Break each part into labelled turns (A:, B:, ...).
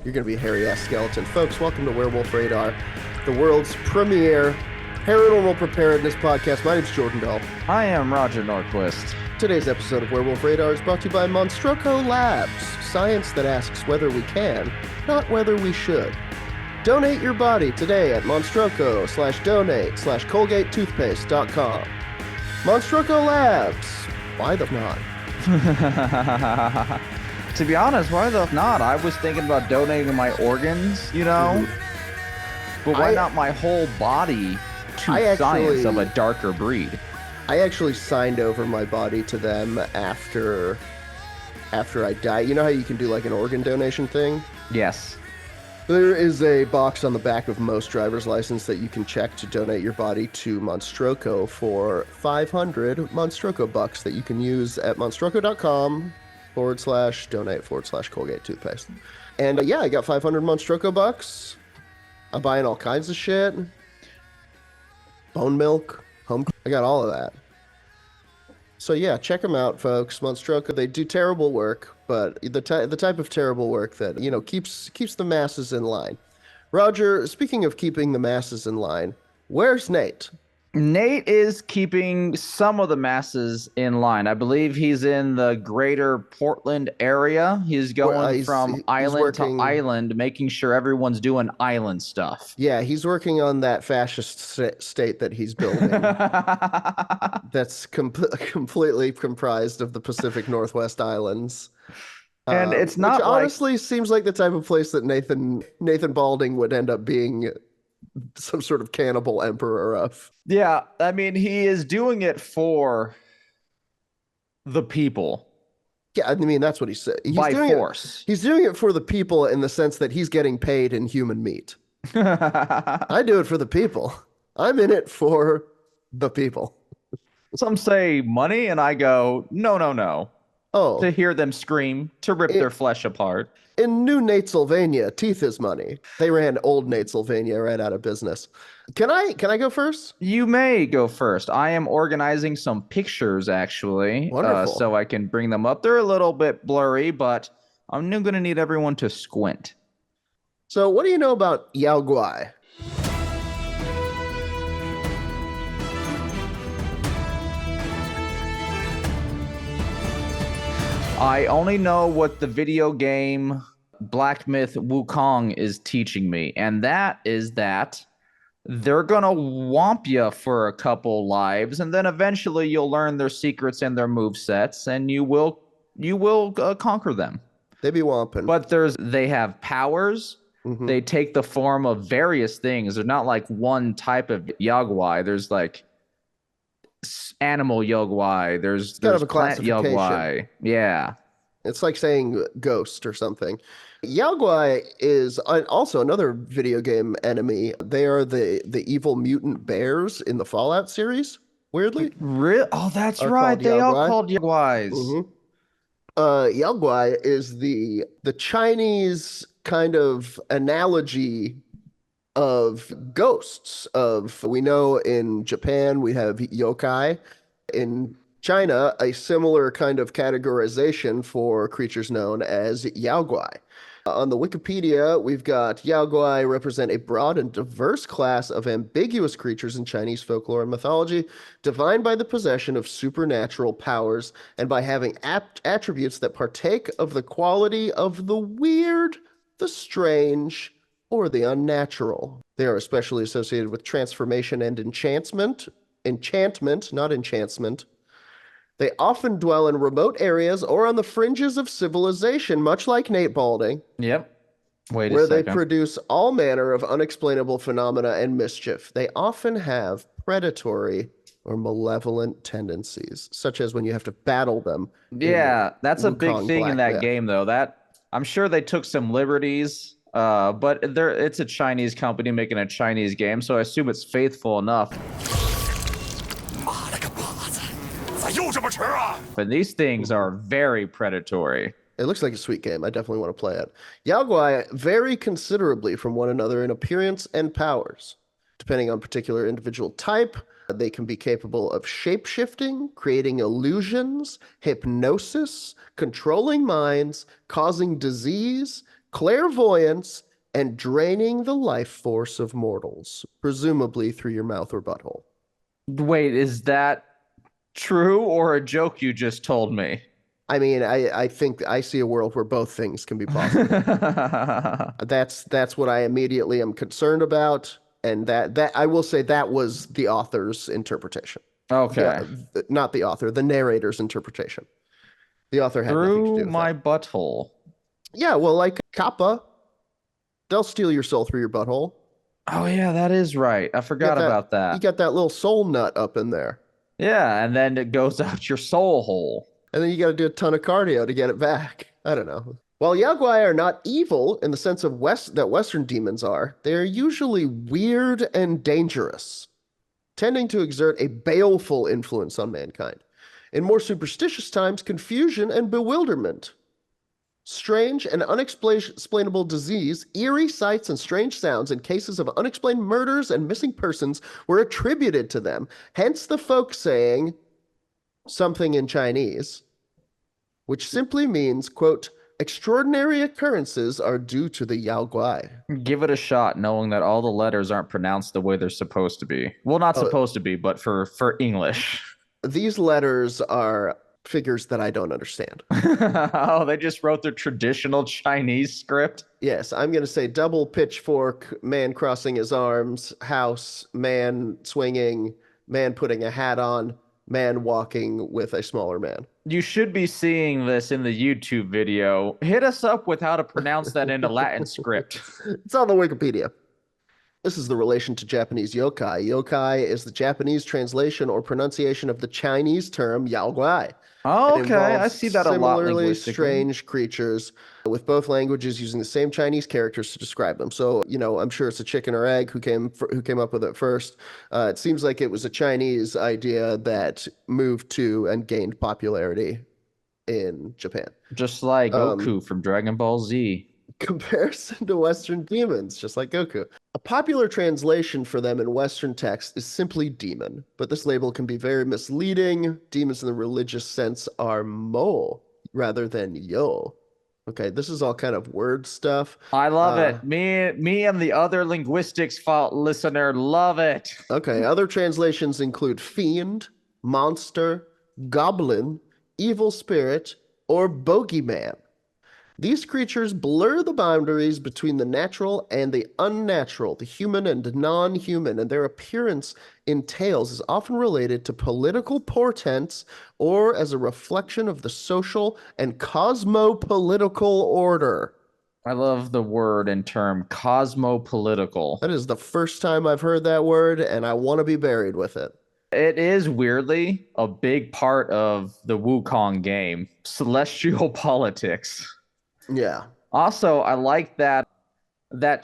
A: You're going to be a hairy-ass skeleton. Folks, welcome to Werewolf Radar, the world's premier paranormal preparedness podcast. My name's Jordan Bell.
B: I am Roger Norquist.
A: Today's episode of Werewolf Radar is brought to you by Monstroco Labs, science that asks whether we can, not whether we should. Donate your body today at monstroco/donate/colgatetoothpaste.com. Monstroco Labs. Why the not?
B: To be honest, why the not? I was thinking about donating my organs, you know? But why not my whole body to science of a darker breed?
A: I actually signed over my body to them after I die. You know how you can do like an organ donation thing?
B: Yes.
A: There is a box on the back of most driver's license that you can check to donate your body to Monstroco for 500 Monstroco bucks that you can use at monstroco.com/donate/Colgate toothpaste. And yeah, I got 500 Monstroco bucks. I'm buying all kinds of shit. Bone milk, I got all of that. So yeah, check them out, folks. Monstroco, they do terrible work, but the type of terrible work that, you know, keeps the masses in line. Roger, speaking of keeping the masses in line, where's Nate?
B: Nate is keeping some of the masses in line. I believe he's in the greater Portland area. He's going from island to island, making sure everyone's doing island stuff.
A: Yeah, he's working on that fascist state that he's building. That's completely comprised of the Pacific Northwest Islands.
B: And it's not
A: which honestly seems like the type of place that Nathan Balding would end up being some sort of cannibal emperor of.
B: Yeah, I mean, he is doing it for the people.
A: Yeah, I mean, that's what he said.
B: By force.
A: He's doing it for the people in the sense that he's getting paid in human meat. I do it for the people. I'm in it for the people.
B: Some say money, and I go, no.
A: Oh.
B: To hear them scream, to rip their flesh apart.
A: In New Natesylvania, teeth is money. They ran old Natesylvania right out of business. Can I go first?
B: You may go first. I am organizing some pictures, actually.
A: Wonderful.
B: So I can bring them up. They're a little bit blurry, but I'm going to need everyone to squint.
A: So what do you know about Yaoguai?
B: I only know what the video game Black Myth Wukong is teaching me, and that is that they're going to whomp you for a couple lives, and then eventually you'll learn their secrets and their movesets, and you will conquer them.
A: They be whomping.
B: But they have powers. Mm-hmm. They take the form of various things. They're not like one type of Yaoguai. There's like animal Yaoguai. There's
A: kind of a
B: plant
A: classification.
B: Yaoguai. Yeah.
A: It's like saying ghost or something. Yaoguai is also another video game enemy. They are the evil mutant bears in the Fallout series, weirdly.
B: Really? Oh, that's right. They all called Yaoguais.
A: Mm-hmm. Yaoguai is the Chinese kind of analogy of ghosts. We know in Japan we have yokai. In China, a similar kind of categorization for creatures known as Yaoguai. On the Wikipedia, we've got Yaoguai represent a broad and diverse class of ambiguous creatures in Chinese folklore and mythology, defined by the possession of supernatural powers and by having attributes that partake of the quality of the weird, the strange, or the unnatural. They are especially associated with transformation and enchantment, not enchantment. They often dwell in remote areas or on the fringes of civilization, much like Nate Balding.
B: Yep.
A: Where they produce all manner of unexplainable phenomena and mischief. They often have predatory or malevolent tendencies, such as when you have to battle them.
B: Yeah, that's a big thing in that game, though. I'm sure they took some liberties, but it's a Chinese company making a Chinese game, so I assume it's faithful enough. But these things are very predatory.
A: It looks like a sweet game. I definitely want to play it. Yaoguai vary considerably from one another in appearance and powers. Depending on particular individual type, they can be capable of shape-shifting, creating illusions, hypnosis, controlling minds, causing disease, clairvoyance, and draining the life force of mortals, presumably through your mouth or butthole.
B: Wait, is that true or a joke you just told me?
A: I mean, I think I see a world where both things can be possible. That's what I immediately am concerned about, and that I will say that was the author's interpretation.
B: Okay.
A: Not the author, the narrator's interpretation. The author had nothing to
B: Through
A: do with that.
B: my butthole.
A: Yeah, well, like Kappa, they'll steal your soul through your butthole.
B: Oh yeah, that is right. I
A: You got
B: forgot
A: that.
B: about
A: You
B: that.
A: got that little soul nut up in there,
B: Yeah, and then it goes out your soul hole.
A: and then you got to do a ton of cardio to get it back. I don't know. While Yaoguai are not evil in the sense of that Western demons are, they are usually weird and dangerous, tending to exert a baleful influence on mankind. In more superstitious times, confusion and bewilderment. Strange and unexplainable disease, eerie sights, and strange sounds in cases of unexplained murders and missing persons were attributed to them. Hence the folk saying something in Chinese, which simply means, quote, extraordinary occurrences are due to the Yaoguai.
B: Give it a shot, knowing that all the letters aren't pronounced the way they're supposed to be. Well, not
A: Oh,
B: supposed to be, but for English.
A: these letters are figures that I don't understand.
B: Oh, they just wrote the traditional Chinese script.
A: Yes, I'm going to say double pitchfork, man crossing his arms, house, man swinging, man putting a hat on, man walking with a smaller man.
B: You should be seeing this in the YouTube video. Hit us up with how to pronounce that in a Latin script.
A: It's on the Wikipedia. This is the relation to Japanese yokai. Yokai is the Japanese translation or pronunciation of the Chinese term yaoguai.
B: Oh,
A: It
B: okay, I
A: involves
B: see that a lot
A: similarly
B: linguistically.
A: strange creatures with both languages using the same Chinese characters to describe them. So, I'm sure it's a chicken or egg who came up with it first. It seems like it was a Chinese idea that moved to and gained popularity in Japan.
B: Just like
A: Um,
B: Goku from Dragon Ball Z.
A: Comparison to Western demons, just like Goku. A popular translation for them in Western text is simply demon, but this label can be very misleading. Demons in the religious sense are mo rather than yo. Okay, this is all kind of word stuff.
B: I love
A: Uh,
B: it. Me and the other linguistics fault listener love it.
A: okay, other translations include fiend, monster, goblin, evil spirit, or bogeyman. These creatures blur the boundaries between the natural and the unnatural, the human and non-human, and their appearance in tales is often related to political portents or as a reflection of the social and cosmopolitical order.
B: I love the word and term cosmopolitical.
A: That is the first time I've heard that word, and I want to be buried with it.
B: It is weirdly a big part of the Wukong game, celestial politics.
A: Yeah.
B: Also, I like that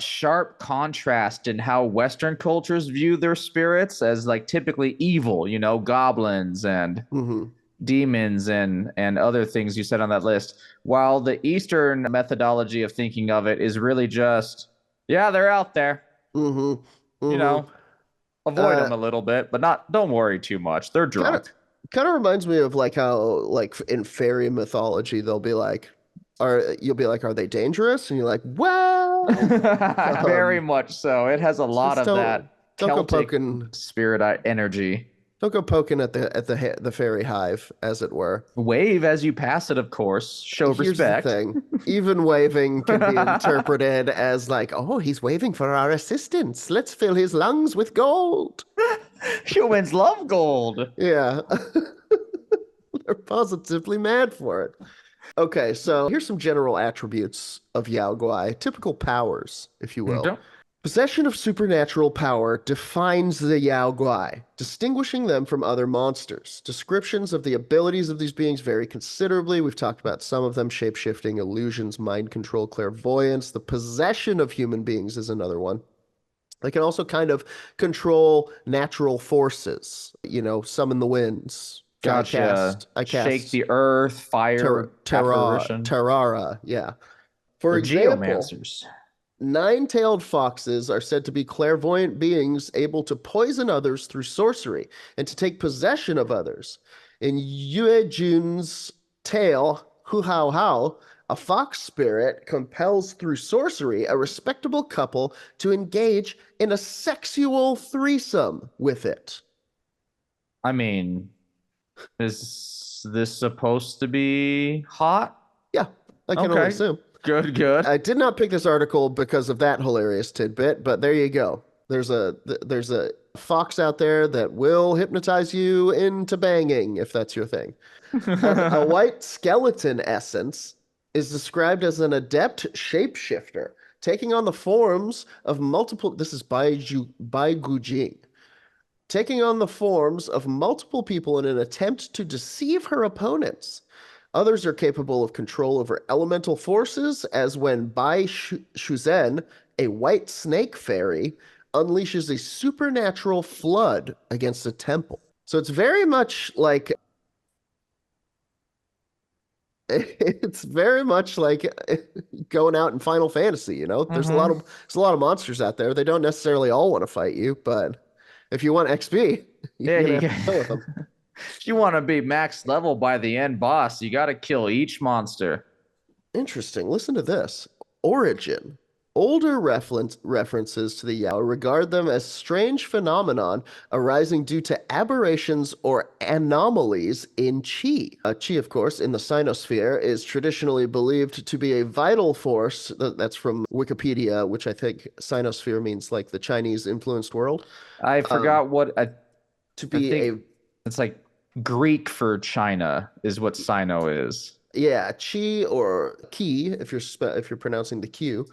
B: sharp contrast in how Western cultures view their spirits as like typically evil, goblins and
A: Mm-hmm.
B: demons and other things you said on that list, while the Eastern methodology of thinking of it is really just, yeah, they're out there,
A: Mm-hmm.
B: you
A: Mm-hmm.
B: know, avoid them a little bit, but don't worry too much. They're
A: Kind of
B: drunk.
A: kind of reminds me of like how like in fairy mythology they'll be like you'll be like, are they dangerous? And you're like, well,
B: Very
A: um,
B: much so. It has a lot
A: just
B: of that
A: don't go
B: Celtic
A: poking
B: spirit energy.
A: don't go poking at the fairy hive, as it were.
B: Wave as you pass it, of course. Show
A: Here's the
B: respect.
A: thing. Even waving can be interpreted as like, oh, he's waving for our assistance. Let's fill his lungs with gold.
B: Humans love gold.
A: Yeah. They're positively mad for it. Okay, so here's some general attributes of Yaoguai, typical powers, if you will.
B: Don't-
A: Possession of supernatural power defines the Yaoguai, distinguishing them from other monsters. Descriptions of the abilities of these beings vary considerably. We've talked about some of them: shape-shifting, illusions, mind control, clairvoyance. The possession of human beings is another one. They can also kind of control natural forces, summon the winds.
B: Gotcha.
A: I
B: Shake
A: cast
B: the earth, fire, apparition.
A: Terrara, yeah. For
B: The
A: example,
B: geomancers.
A: nine-tailed foxes are said to be clairvoyant beings able to poison others through sorcery and to take possession of others. In Yue Jun's tale, Hu Hao Hao, A fox spirit compels through sorcery a respectable couple to engage in a sexual threesome with it.
B: I mean, is this supposed to be hot?
A: Yeah, I can only
B: Okay.
A: assume.
B: Good, good.
A: I did not pick this article because of that hilarious tidbit, but there you go. There's a fox out there that will hypnotize you into banging if that's your thing. A white skeleton essence is described as an adept shapeshifter, taking on the forms of multiple. This is by Gujing. Taking on the forms of multiple people in an attempt to deceive her opponents. Others are capable of control over elemental forces, as when Bai Shuzen, a white snake fairy, unleashes a supernatural flood against a temple. So it's very much like it's very much like going out in Final Fantasy, you know?
B: Hmm.
A: There's a lot of monsters out there. They don't necessarily all want to fight you, but if you want XP,
B: Yeah,
A: you're gonna have to deal with them.
B: if you want to be max level by the end boss, you got to kill each monster.
A: Interesting. Listen to this. Origin. Older references to the Yao regard them as strange phenomenon arising due to aberrations or anomalies in qi. Qi, of course, in the sinosphere, is traditionally believed to be a vital force. That's from Wikipedia, which I think sinosphere means like the Chinese influenced world.
B: I
A: Um,
B: forgot what
A: to
B: I
A: be
B: think
A: a
B: it's like Greek for China is what Sino is.
A: yeah, qi or qi if you're pronouncing the q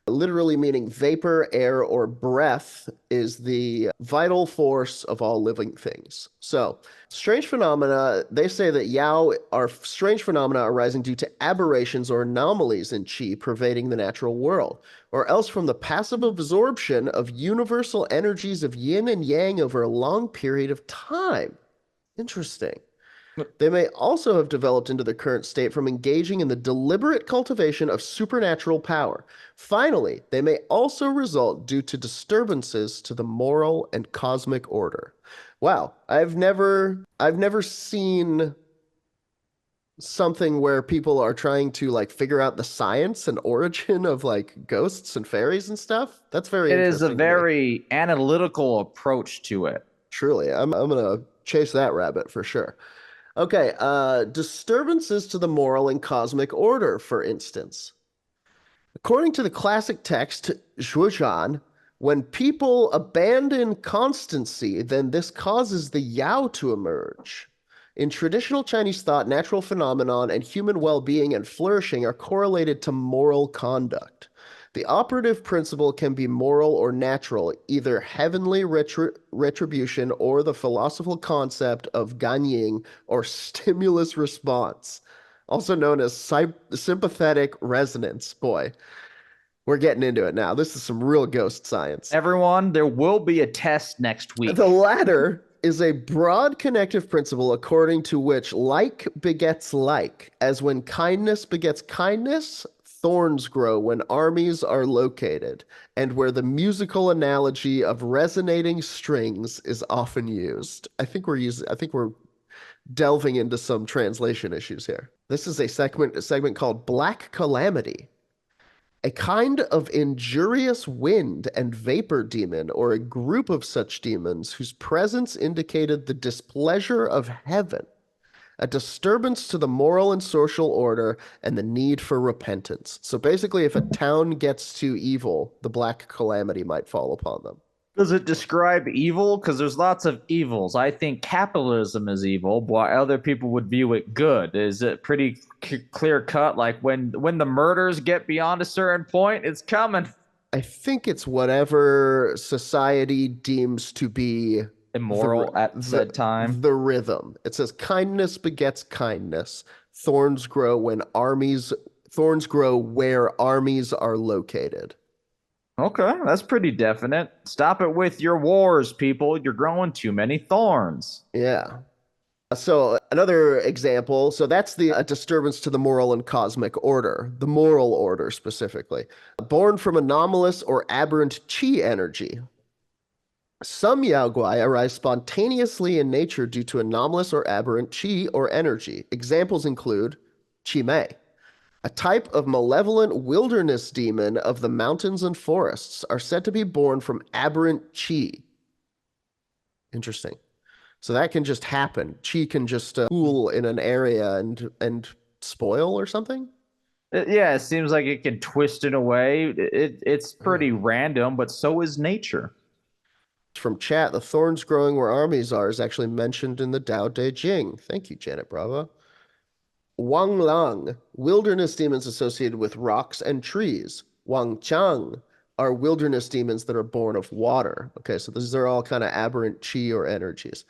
A: literally meaning vapor, air, or breath, is the vital force of all living things. So, strange phenomena, they say that Yao are strange phenomena arising due to aberrations or anomalies in qi pervading the natural world, or else from the passive absorption of universal energies of yin and yang over a long period of time. Interesting. They may also have developed into the current state from engaging in the deliberate cultivation of supernatural power. Finally, they may also result due to disturbances to the moral and cosmic order. Wow, I've never seen something where people are trying to like figure out the science and origin of like ghosts and fairies and stuff. That's very
B: It is a
A: interesting to me.
B: very analytical approach to it.
A: Truly, I'm gonna chase that rabbit for sure. Okay, disturbances to the moral and cosmic order, for instance. According to the classic text, Zhuozhan, when people abandon constancy, then this causes the Yao to emerge. In traditional Chinese thought, natural phenomenon and human well-being and flourishing are correlated to moral conduct. The operative principle can be moral or natural, either heavenly retribution or the philosophical concept of ganying or stimulus response, also known as sympathetic resonance. Boy, we're getting into it now. This is some real ghost science.
B: Everyone, there will be a test next
A: The
B: week.
A: latter is a broad connective principle according to which like begets like, as when kindness begets kindness, thorns grow when armies are located, and where the musical analogy of resonating strings is often used. I think we're delving into some translation issues here. This is a segment called Black Calamity, a kind of injurious wind and vapor demon, or a group of such demons whose presence indicated the displeasure of heaven, a disturbance to the moral and social order, and the need for repentance. So basically, if a town gets too evil, the black calamity might fall upon them.
B: Does it describe evil? Because there's lots of evils. I think capitalism is evil, while other people would view it good. Is it pretty clear cut? Like when the murders get beyond a certain point, it's coming.
A: I think it's whatever society deems to be
B: Immoral at said time.
A: the rhythm. It says kindness begets kindness. Thorns grow when armies thorns grow where armies are located.
B: Okay, that's pretty definite. Stop it with your wars, people. You're growing too many thorns.
A: Yeah. So another example, so that's the a disturbance to the moral and cosmic order, the moral order specifically, born from anomalous or aberrant chi energy. Some Yaoguai arise spontaneously in nature due to anomalous or aberrant chi or energy. Examples include Qi Mei, A type of malevolent wilderness demon of the mountains and forests are said to be born from aberrant chi. Interesting. So that can just happen. Chi can just pool in an area and spoil or something.
B: Yeah, it seems like it can twist in a way. It's pretty
A: Oh.
B: random, but so is nature.
A: From chat, the thorns growing where armies are is actually mentioned in the Tao Te Ching. Thank you, Janet Bravo. Wang Lang, wilderness demons associated with rocks and trees. Wang Chang are wilderness demons that are born of water. Okay, so these are all kind of aberrant chi or energies.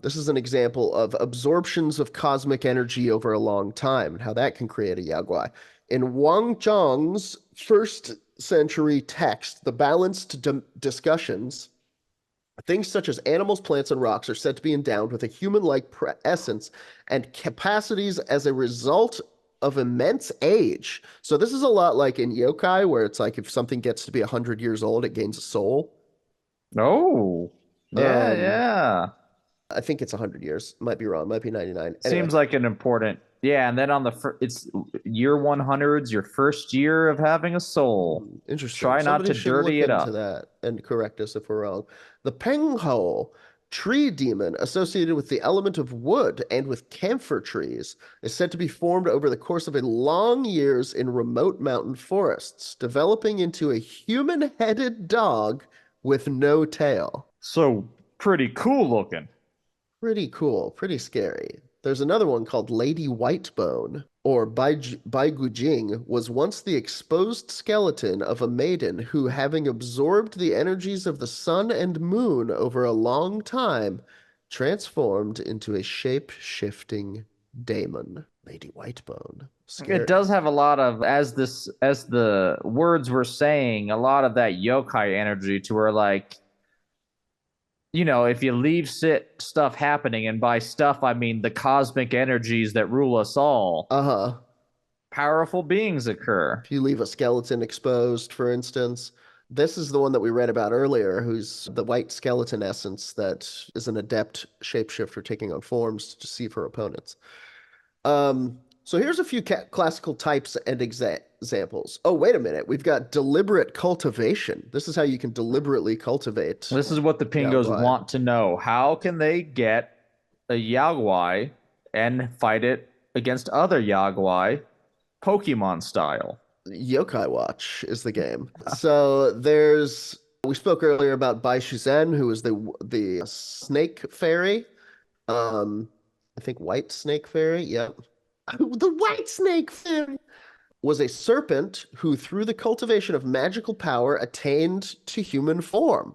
A: This is an example of absorptions of cosmic energy over a long time and how that can create a Yaoguai. In Wang Chang's first century text, the balanced discussions, things such as animals, plants, and rocks are said to be endowed with a human-like essence and capacities as a result of immense age. So this is a lot like in yokai, where it's like if something gets to be 100 years old, it gains a soul.
B: Oh, yeah,
A: Um,
B: yeah.
A: I think it's 100 years. Might be wrong. Might be 99. Anyway,
B: Seems like an important. Yeah, and then on it's year 100's your first year of having a soul.
A: interesting.
B: Try not
A: Somebody
B: to
A: should look
B: dirty it
A: into
B: up.
A: that and correct us if we're wrong. The Pengho tree demon associated with the element of wood and with camphor trees is said to be formed over the course of a long years in remote mountain forests, developing into a human-headed dog with no tail.
B: So pretty cool looking.
A: Pretty cool, pretty scary. There's another one called Lady Whitebone, or Baigujing, was once the exposed skeleton of a maiden who, having absorbed the energies of the sun and moon over a long time, transformed into a shape-shifting daemon. Lady Whitebone.
B: It
A: Scary.
B: does have a lot of, as the words were saying, a lot of that yokai energy to where like, if you leave stuff happening, and by stuff I mean the cosmic energies that rule us all,
A: Uh-huh.
B: powerful beings occur.
A: If you leave a skeleton exposed, for instance, this is the one that we read about earlier, who's the white skeleton essence that is an adept shapeshifter taking on forms to deceive her opponents. So here's a few classical types and examples. Oh, wait a minute. We've got deliberate cultivation. This is how you can deliberately cultivate
B: This is what the Pingos
A: Yaoguai.
B: want to know. How can they get a Yaoguai and fight it against other Yaoguai Pokemon style?
A: Yokai Watch is the game. So we spoke earlier about Bai Shuzen, who is the snake fairy. I think white snake fairy. Yep. The white snake fairy was a serpent who, through the cultivation of magical power, attained to human form.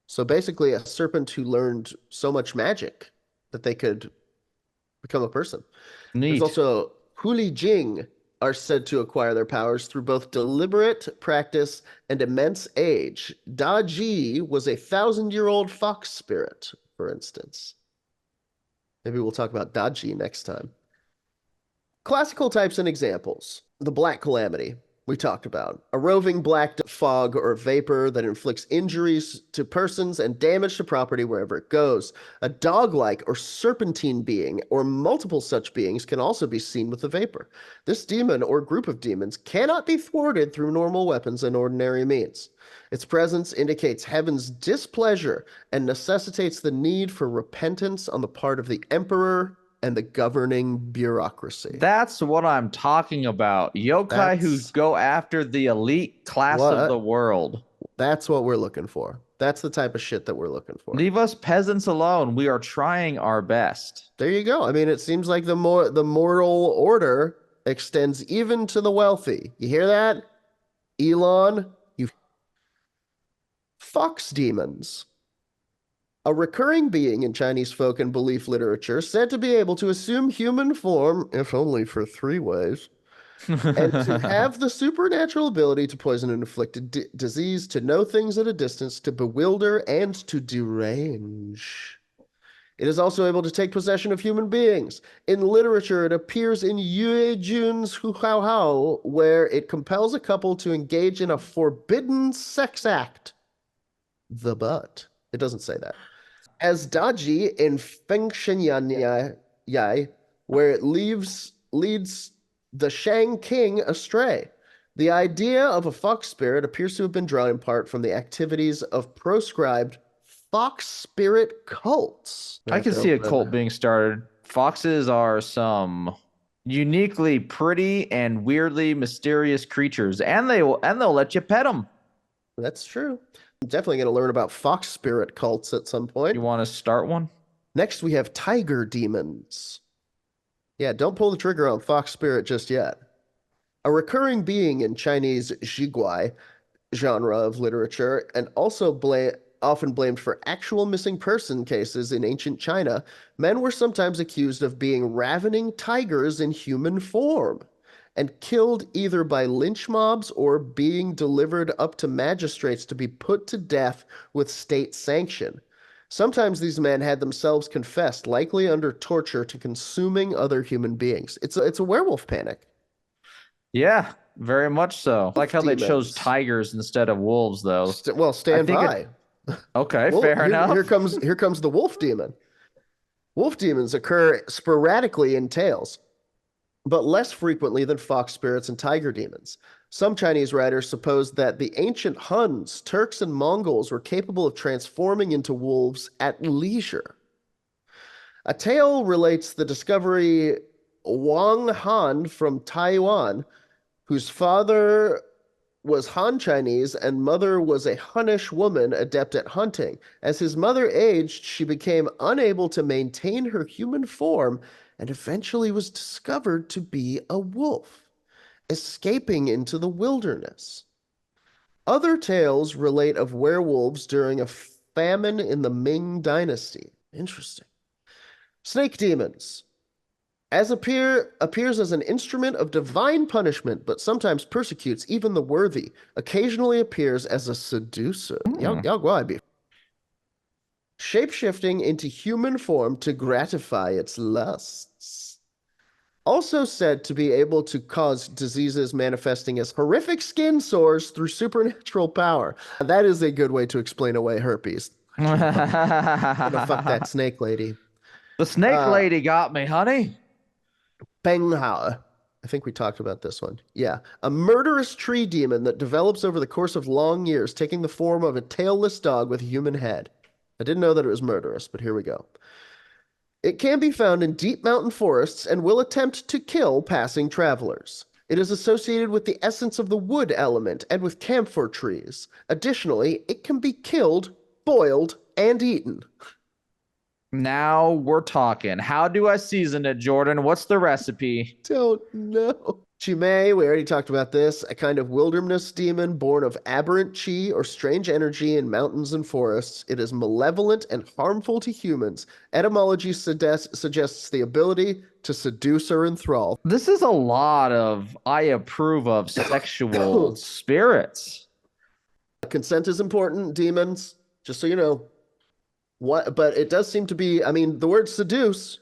A: So basically, a serpent who learned so much magic that they could become a person. There's
B: Neat.
A: also Huli Jing are said to acquire their powers through both deliberate practice and immense age. Da Ji was a 1,000-year-old fox spirit, for instance. Maybe we'll talk about Da Ji next time. Classical types and examples. The Black Calamity, we talked about. A roving black fog or vapor that inflicts injuries to persons and damage to property wherever it goes. A dog-like or serpentine being or multiple such beings can also be seen with the vapor. This demon or group of demons cannot be thwarted through normal weapons and ordinary means. Its presence indicates heaven's displeasure and necessitates the need for repentance on the part of the emperor and the governing bureaucracy.
B: That's what I'm talking about. Yokai who
A: That's
B: go after the elite class of the
A: what
B: world.
A: that's what we're looking for. That's the type of shit that we're looking for.
B: Leave us peasants alone. We are trying our best.
A: There you go. I mean, it seems like the moral order extends even to the wealthy. You hear that? Elon, you fox demons. A recurring being in Chinese folk and belief literature said to be able to assume human form, if only for 3 ways, and to have the supernatural ability to poison and inflict disease, to know things at a distance, to bewilder, and to derange. It is also able to take possession of human beings. In literature, it appears in Yue Jun's Hu Hao Hao, where it compels a couple to engage in a forbidden sex act. The butt. It doesn't say that. As Daji in Fengshen Yai, where it leads the Shang King astray. The idea of a fox spirit appears to have been drawn in part from the activities of proscribed fox spirit cults. I
B: I
A: have
B: can
A: to
B: see a
A: open
B: cult being started. Foxes are some uniquely pretty and weirdly mysterious creatures, and they'll let you pet them.
A: That's true. I'm definitely going to learn about fox spirit cults at some
B: You
A: point.
B: want to start one?
A: Next, we have tiger demons. Yeah, don't pull the trigger on fox spirit just yet. A recurring being in Chinese Yaoguai genre of literature and also often blamed for actual missing person cases in ancient China, men were sometimes accused of being ravening tigers in human form and killed either by lynch mobs or being delivered up to magistrates to be put to death with state sanction. Sometimes these men had themselves confessed, likely under torture, to consuming other human beings. It's a werewolf panic.
B: Yeah, very much so. I like
A: Wolf
B: how they chose
A: demons.
B: tigers instead of wolves, though.
A: Well,
B: I
A: stand
B: think it.
A: by.
B: Okay,
A: Well,
B: fair
A: here
B: enough.
A: comes the wolf demon. Wolf demons occur sporadically in tales, but less frequently than fox spirits and tiger demons. Some Chinese writers supposed that the ancient Huns, Turks, and Mongols were capable of transforming into wolves at leisure. A tale relates the discovery Wang Han from Taiwan, whose father was Han Chinese and mother was a Hunnish woman adept at hunting. As his mother aged, she became unable to maintain her human form and eventually was discovered to be a wolf, escaping into the wilderness. Other tales relate of werewolves during a famine in the Ming Dynasty. Interesting. Snake demons appears as an instrument of divine punishment, but sometimes persecutes even the worthy. Occasionally appears as a seducer.
B: Hmm.
A: Yaoguai. Shapeshifting into human form to gratify its lusts. Also said to be able to cause diseases manifesting as horrific skin sores through supernatural power. That is a good way to explain away herpes. Gonna fuck that
B: The
A: snake lady.
B: snake
A: Uh,
B: lady got me, honey.
A: Penghao. I think we talked about this one. Yeah. A murderous tree demon that develops over the course of long years, taking the form of a tailless dog with a human head. I didn't know that it was murderous, but here we go. It can be found in deep mountain forests and will attempt to kill passing travelers. It is associated with the essence of the wood element and with camphor trees. Additionally, it can be killed, boiled, and eaten.
B: Now we're talking. How do I season it, Jordan? What's the recipe?
A: Don't know. Chimay, we already talked about this, a kind of wilderness demon born of aberrant chi or strange energy in mountains and forests. It is malevolent and harmful to humans. Etymology suggests the ability to seduce or enthrall.
B: This is a lot of I approve of sexual spirits.
A: Consent is important, demons, just so you know. What, but it does seem to be, I mean, the word seduce,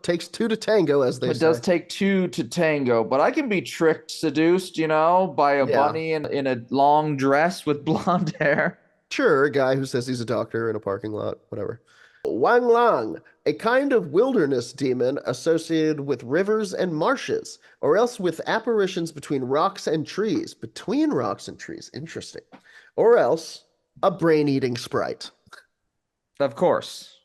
A: takes two to tango, as they
B: It does
A: say.
B: take two to tango, but I can be tricked, seduced, by a
A: Yeah.
B: bunny in a long dress with blonde hair.
A: Sure, a guy who says he's a doctor in a parking lot, whatever. Wang Lang, a kind of wilderness demon associated with rivers and marshes, or else with apparitions between rocks and trees. Between rocks and trees, interesting. Or else a brain-eating sprite.
B: Of course.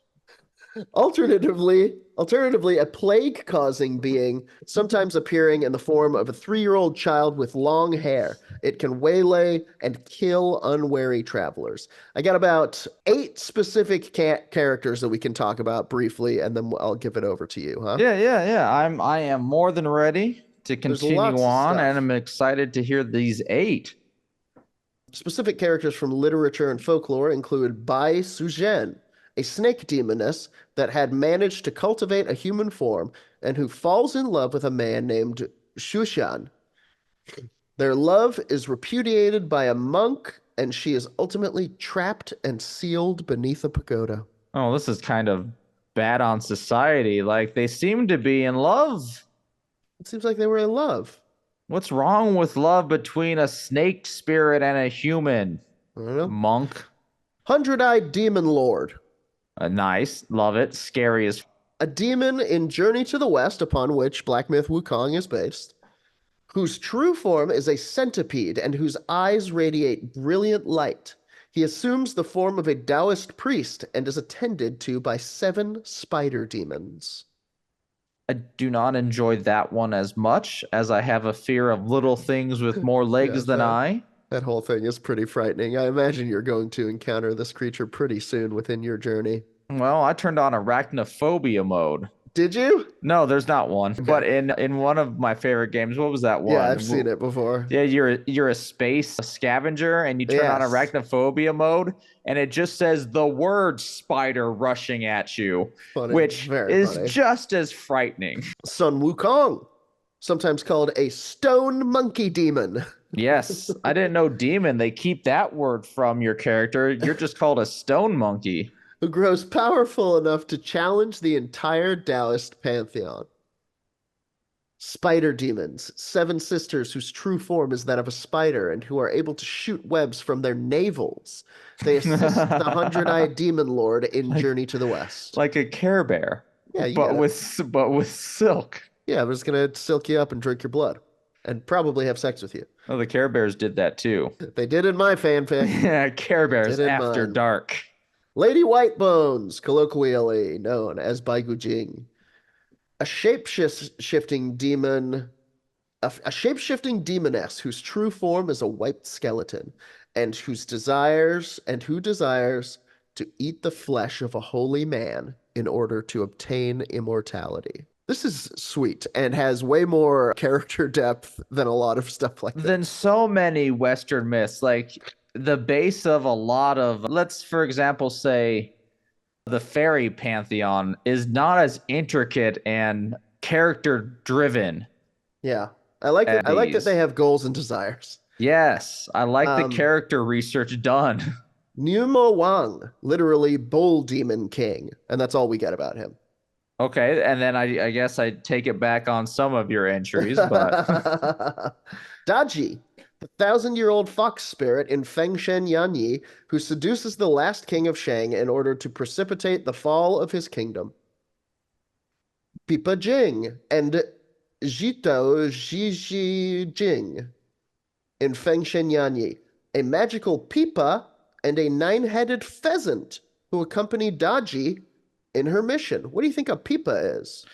A: Alternatively, a plague-causing being, sometimes appearing in the form of a 3-year-old child with long hair. It can waylay and kill unwary travelers. I got about 8 specific characters that we can talk about briefly, and then I'll give it over to you, huh?
B: Yeah, yeah, yeah. I am more than ready to
A: There's
B: continue
A: lots of
B: on, and
A: stuff.
B: I'm excited to hear these 8.
A: Specific characters from literature and folklore include Bai Suzhen, a snake demoness that had managed to cultivate a human form and who falls in love with a man named Shushan. Their love is repudiated by a monk, and she is ultimately trapped and sealed beneath a pagoda.
B: Oh, this is kind of bad on society. Like they seem to be in love.
A: It seems like they were in love.
B: What's wrong with love between a snake spirit and a human?
A: I don't know.
B: Monk.
A: Hundred-eyed demon lord.
B: Nice. Love it. Scary as.
A: A demon in Journey to the West, upon which Black Myth Wukong is based. whose true form is a centipede and whose eyes radiate brilliant light. He assumes the form of a Taoist priest and is attended to by 7 spider demons.
B: I do not enjoy that one as much as I have a fear of little things with more
A: Yeah,
B: legs than I.
A: that whole thing is pretty frightening. I imagine you're going to encounter this creature pretty soon within your journey.
B: Well, I turned on arachnophobia mode.
A: Did you?
B: No, there's not one.
A: Okay.
B: But in one of my favorite games, what was that
A: Yeah,
B: one?
A: I've seen it before.
B: Yeah, you're a space scavenger and you turn on
A: Yes.
B: arachnophobia mode and it just says the word spider rushing at you,
A: Funny.
B: which
A: Very
B: is
A: funny.
B: just as frightening.
A: Sun Wukong, sometimes called a stone monkey demon.
B: Yes, I didn't know demon. They keep that word from your character. You're just called a stone monkey.
A: Who grows powerful enough to challenge the entire Taoist pantheon. Spider demons, 7 sisters whose true form is that of a spider and who are able to shoot webs from their navels. They assist the 100-eyed demon lord in
B: like,
A: Journey to the West.
B: like a Care Bear,
A: Yeah, you
B: but
A: got
B: with but with silk.
A: Yeah, I'm just gonna silk you up and drink your blood, and probably have sex with you.
B: Oh, the Care Bears did that too.
A: They did in my fanfic.
B: Yeah, Care Bears
A: Did in
B: after
A: mine.
B: dark.
A: Lady Whitebones, colloquially known as Baigu Jing, a shape-shifting demon, a shape-shifting demoness whose true form is a white skeleton, and who desires to eat the flesh of a holy man in order to obtain immortality. This is sweet and has way more character depth than a lot of stuff like that.
B: Than so many Western myths, like the base of a lot of, let's for example say the fairy pantheon is not as intricate and character driven.
A: Yeah. I like that they have goals and desires.
B: Yes, I like the character research done.
A: Numo Wang, literally Bull Demon King, and that's all we get about him.
B: Okay, and then I guess I take it back on some of your entries, but
A: Daji, the 1,000-year-old fox spirit in Fengshen Yanyi, who seduces the last king of Shang in order to precipitate the fall of his kingdom. Pipa Jing and Jito Jiji Jing in Fengshen Yanyi, a magical pipa and a 9-headed pheasant who accompany Daji in her mission. What do you think a pipa is?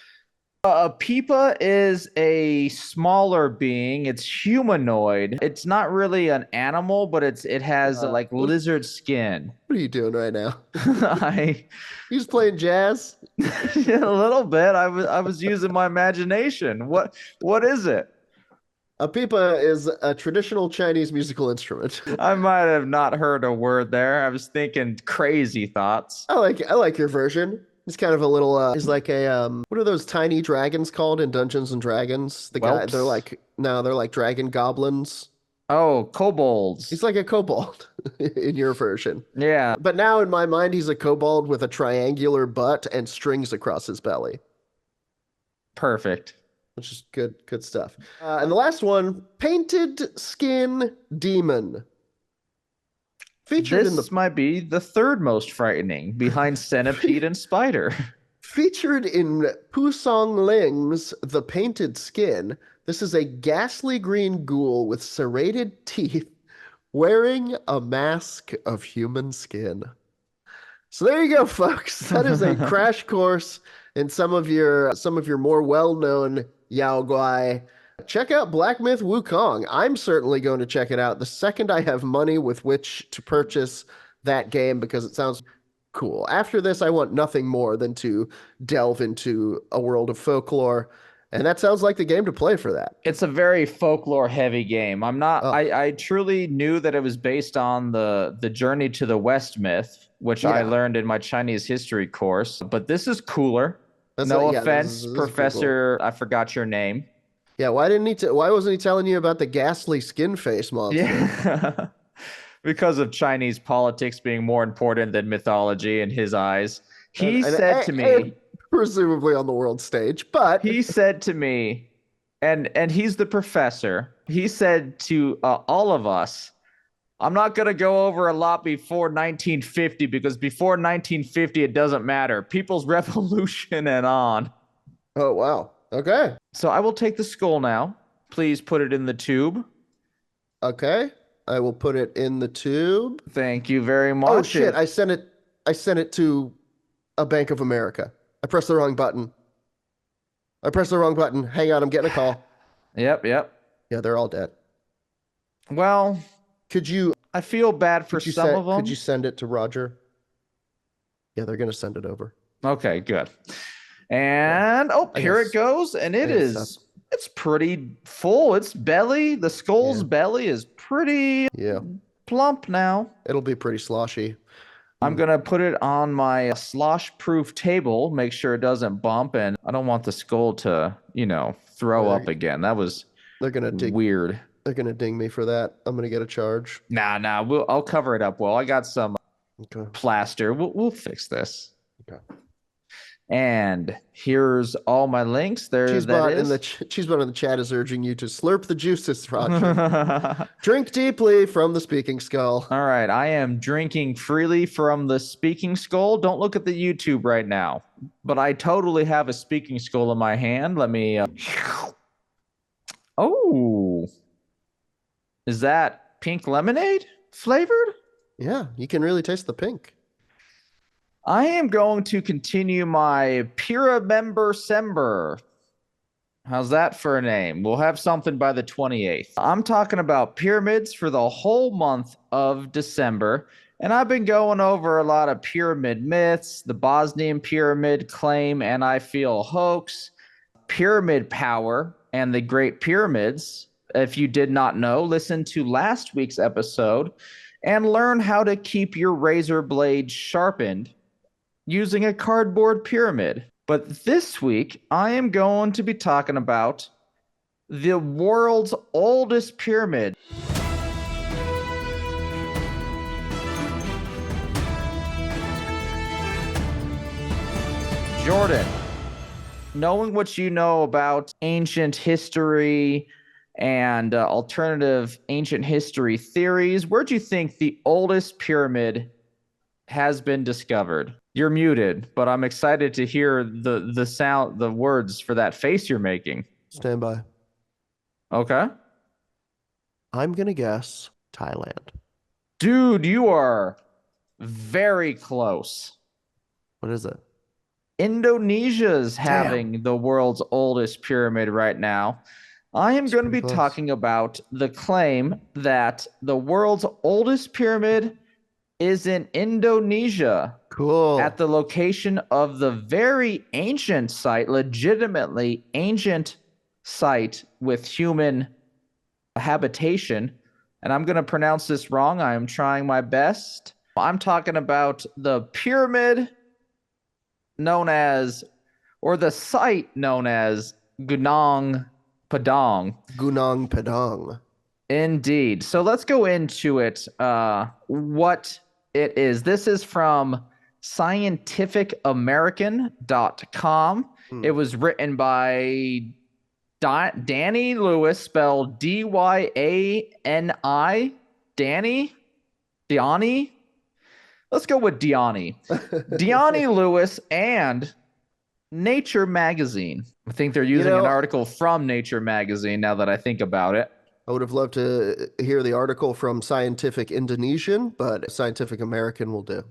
B: a pipa is a smaller being. It's humanoid. It's not really an animal, but it has like lizard skin.
A: What are you doing right now?
B: I
A: You just playing jazz?
B: a little bit. I was using my imagination. What is it?
A: A pipa is a traditional Chinese musical instrument.
B: I might have not heard a word there. I was thinking crazy thoughts.
A: I like your version. It's kind of a little it's like a what are those tiny dragons called in Dungeons and Dragons?
B: Whelps?
A: They're like dragon goblins.
B: Oh, kobolds.
A: He's like a kobold in your version.
B: Yeah.
A: But now in my mind he's a kobold with a triangular butt and strings across his belly.
B: Perfect.
A: Which is good stuff. And the last one, Painted Skin Demon.
B: This might be the third most frightening, behind Centipede and Spider.
A: Featured in Pusong Ling's The Painted Skin, this is a ghastly green ghoul with serrated teeth wearing a mask of human skin. So there you go, folks. That is a crash course in some of your more well-known Yaoguai. Check out Black Myth Wukong. I'm certainly going to check it out the second I have money with which to purchase that game because it sounds cool. After this, I want nothing more than to delve into a world of folklore, and that sounds like the game to play for that.
B: It's a very folklore heavy game. I truly knew that it was based on the Journey to the West myth, which I learned in my Chinese history course, but this is cooler. No offense, Professor, I forgot your name.
A: Yeah, why wasn't he telling you about the ghastly skin face monster?
B: Yeah. Because of Chinese politics being more important than mythology in his eyes. He said to me,
A: presumably on the world stage, but
B: he said to me, and he's the professor. He said to all of us, I'm not going to go over a lot before 1950 because before 1950 it doesn't matter. People's Revolution and on.
A: Oh wow. Okay.
B: So I will take the skull now. Please put it in the tube.
A: Okay. I will put it in the tube.
B: Thank you very
A: Oh
B: much.
A: shit, I sent it to a Bank of America. I pressed the wrong button. Hang on, I'm getting a call.
B: Yep, yep.
A: Yeah, they're all dead.
B: Well,
A: Could you
B: I feel bad for
A: could you
B: some of
A: send could
B: them.
A: you send it to Roger? Yeah, they're gonna send it over.
B: Okay, good.
A: Yeah.
B: And
A: I
B: here it
A: guess
B: goes. And
A: I guess up.
B: it's pretty full. It's belly. The skull's
A: Yeah.
B: belly is pretty
A: Yeah.
B: plump now.
A: It'll be pretty sloshy.
B: I'm gonna put it on my slosh-proof table, make sure it doesn't bump, and I don't want the skull to, throw up again. That was
A: They're gonna
B: weird.
A: they're gonna ding me for that. I'm gonna get a charge.
B: Nah, I'll cover it up well. I got some
A: Okay.
B: plaster. We'll fix this.
A: Okay.
B: And here's all my links. There that
A: Cheesebot
B: is.
A: Cheesebot in the chat is urging you to slurp the juices, Roger. Drink deeply from the speaking skull.
B: All right, I am drinking freely from the speaking skull. Don't look at the YouTube right now, but I totally have a speaking skull in my hand. Let me. Oh, is that pink lemonade flavored?
A: Yeah, you can really taste the pink.
B: I am going to continue my Pyramember Sember. How's that for a name? We'll have something by the 28th. I'm talking about pyramids for the whole month of December, and I've been going over a lot of pyramid myths, the Bosnian pyramid claim, and I feel hoax, pyramid power, and the Great Pyramids. If you did not know, listen to last week's episode and learn how to keep your razor blade sharpened using a cardboard pyramid. But this week, I am going to be talking about the world's oldest pyramid. Jordan, knowing what you know about ancient history and alternative ancient history theories, where do you think the oldest pyramid has been discovered? You're muted, but I'm excited to hear the sound, the words for that face you're making.
A: Stand by.
B: Okay.
A: I'm gonna guess Thailand.
B: Dude, you are very close.
A: What is it?
B: Indonesia's having the world's oldest pyramid right now. I am going to be talking about the claim that the world's oldest pyramid is in Indonesia.
A: Cool.
B: At the location of the very ancient site, legitimately ancient site with human habitation. And I'm going to pronounce this wrong. I am trying my best. I'm talking about the pyramid known as, or the site known as Gunung Padang.
A: Gunung Padang.
B: Indeed. So let's go into it. What it is. This is from scientificamerican.com. It was written by Danny Lewis, spelled Dyani. Diani. Let's go with Diani. Diani Lewis and Nature Magazine. I think they're using an article from Nature Magazine now that I think about it.
A: I would have loved to hear the article from Scientific Indonesian, but Scientific American will do.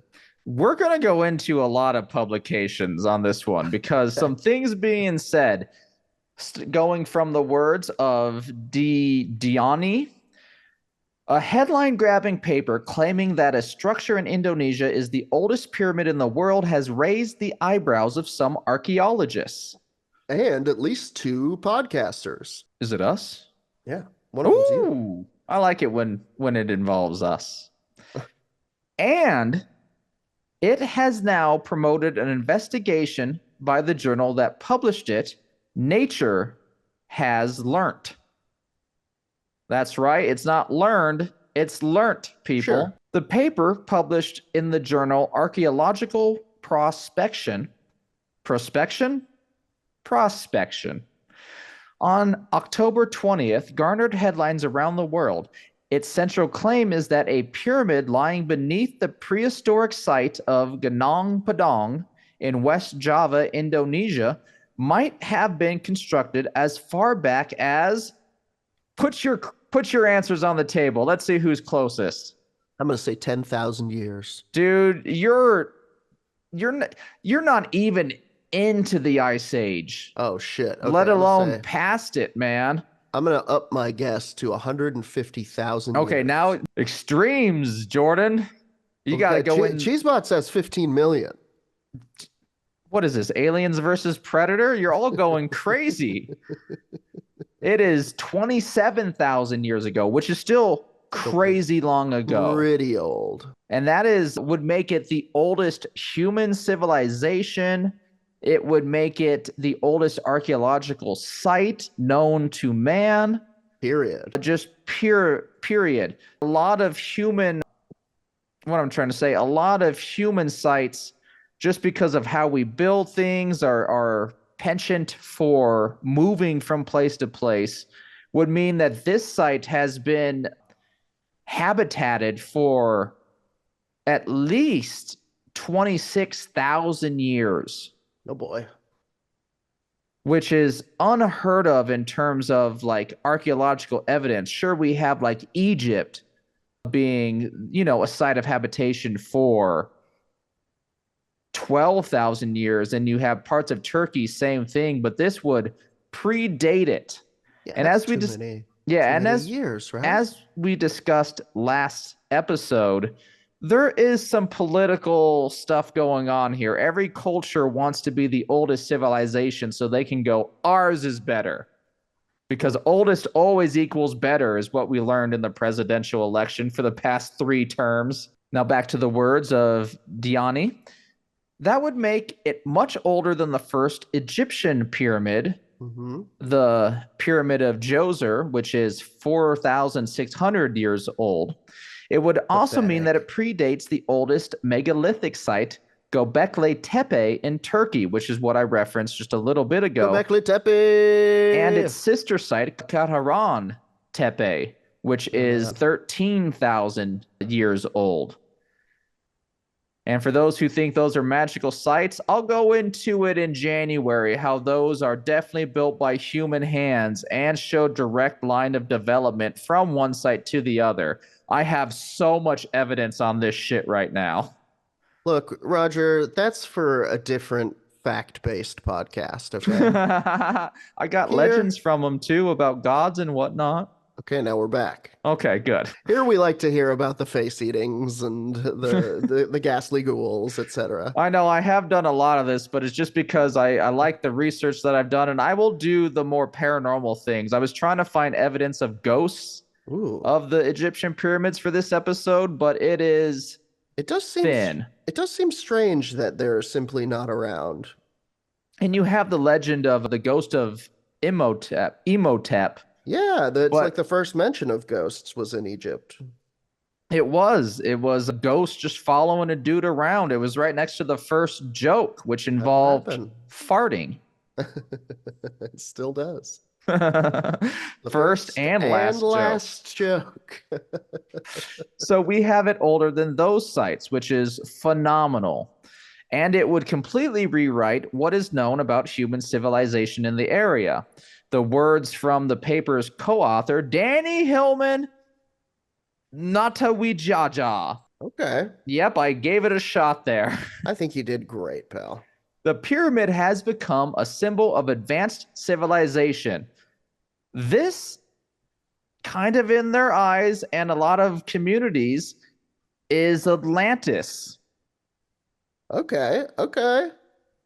B: We're going to go into a lot of publications on this one because some things being said, going from the words of Diani, a headline-grabbing paper claiming that a structure in Indonesia is the oldest pyramid in the world has raised the eyebrows of some archaeologists.
A: And at least 2 podcasters.
B: Is it us?
A: Yeah. One of them's you.
B: I like it when it involves us. And it has now promoted an investigation by the journal that published it, Nature Has Learnt. That's right. It's not learned. It's learnt, people. Sure. The paper published in the journal Archaeological Prospection on October 20th garnered headlines around the world. Its central claim is that a pyramid lying beneath the prehistoric site of Gunung Padang in West Java, Indonesia, might have been constructed as far back as Put your answers on the table. Let's see who's closest.
A: I'm going to say 10,000 years.
B: Dude, you're not even into the Ice Age,
A: Oh, shit.
B: let
A: Okay,
B: alone past it, man.
A: I'm going to up my guess to 150,000
B: Okay,
A: years.
B: now extremes, Jordan. You got to go in.
A: Cheesebot says 15 million.
B: What is this? Aliens versus Predator? You're all going crazy. It is 27,000 years ago, which is still crazy long ago.
A: Pretty old.
B: And that would make it the oldest human civilization. It would make it the oldest archaeological site known to man.
A: Period.
B: Just period. A lot of human sites, just because of how we build things, are penchant for moving from place to place, would mean that this site has been habitated for at least 26,000 years.
A: Oh boy.
B: Which is unheard of in terms of like archaeological evidence. Sure, we have like Egypt being, a site of habitation for 12,000 years, and you have parts of Turkey, same thing, but this would predate it.
A: Yeah,
B: and as we just
A: years, right?
B: As we discussed last episode, there is some political stuff going on here. Every culture wants to be the oldest civilization so they can go, ours is better. Because oldest always equals better is what we learned in the presidential election for the past 3 terms. Now back to the words of Diani. That would make it much older than the first Egyptian pyramid, the Pyramid of Djoser, which is 4,600 years old. It would also mean that it predates the oldest megalithic site, Göbekli Tepe in Turkey, which is what I referenced just a little bit ago.
A: Göbekli Tepe!
B: And its sister site, Karahan Tepe, which is 13,000 years old. And for those who think those are magical sites, I'll go into it in January, how those are definitely built by human hands and show direct line of development from one site to the other. I have so much evidence on this shit right now.
A: Look, Roger, that's for a different fact-based podcast, okay?
B: I got legends from them too about gods and whatnot.
A: Okay, now we're back.
B: Okay, good.
A: Here we like to hear about the face eatings and the ghastly ghouls, etc.
B: I know I have done a lot of this, but it's just because I like the research that I've done, and I will do the more paranormal things. I was trying to find evidence of ghosts of the Egyptian pyramids for this episode, but it does seem thin.
A: It does seem strange that they're simply not around.
B: And you have the legend of the ghost of Imhotep.
A: Yeah, it's like the first mention of ghosts was in Egypt.
B: It was a ghost just following a dude around. It was right next to the first joke, which involved farting.
A: It still does.
B: First and last
A: joke.
B: So we have it older than those sites, which is phenomenal. And it would completely rewrite what is known about human civilization in the area. The words from the paper's co-author, Danny Hillman Natawijaja.
A: Okay.
B: Yep, I gave it a shot there.
A: I think you did great, pal.
B: The pyramid has become a symbol of advanced civilization. This, kind of in their eyes and a lot of communities, is Atlantis.
A: Okay.